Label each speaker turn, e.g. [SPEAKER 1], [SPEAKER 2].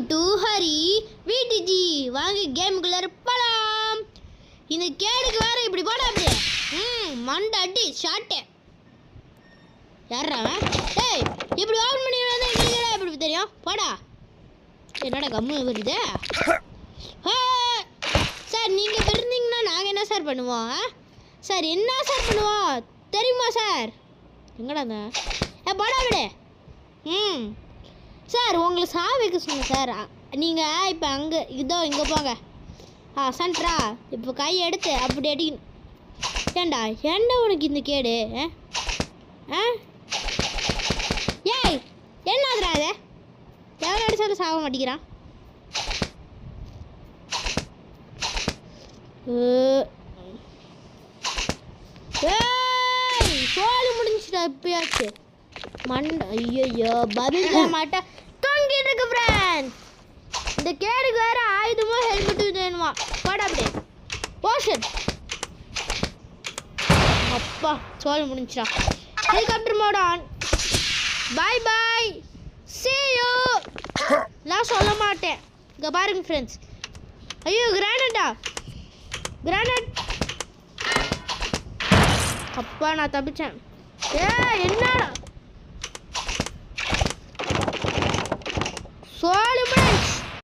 [SPEAKER 1] To Hari VDG வாங்க கேமுக்குள்ள போலாம். இந்த கேடுக்கு வேற இப்படி போட அப்படியே மண்ட அடி ஷாட்டே யாரா டேய் இப்படி ஓபன் பண்ணி வந்தா எங்கடா இப்படி தெரியும் போடா. என்னடா கம்மு வருது சார். நீங்கள் இருந்தீங்கன்னா நாங்கள் என்ன சார் பண்ணுவோம் சார்? என்ன சார் பண்ணுவோம் தெரியுமா சார்? எங்கடாங்க போடா விடு. சார் உங்களை வைக்க சொன்ன சார். நீங்கள் இப்போ அங்கே இங்கே போங்க. சன்ட்ரா இப்போ கையை எடுத்து அப்படி அடிக்கணும். ஏண்டா என்ன உனக்கு இந்த கேடு? ஏய் என்னதுடா அது? எவ்வளோ அடிச்சாலும் சாக மாட்டேங்கிறான். சோழி முடிஞ்சுட்டா இப்பயாச்சு மண். ஐயோ பதில் மாட்டா தொங்கிட்டு இருக்கு ஃப்ரெண்ட்ஸ். இந்த கேடுக்கு வேற ஆயுதமும் ஹெல்மெட்டும் வேணுமா? போட அப்படியே ஓஷன். அப்பா சோழி முடிஞ்சுட்டா. Helicopter mode on. Bye bye see you. நான் சொல்ல மாட்டேன். இங்கே பாருங்க ஃப்ரெண்ட்ஸ். ஐயோ கிரானேட்டா கிரானேட். அப்பா நான் தப்பிச்சேன். என்னடா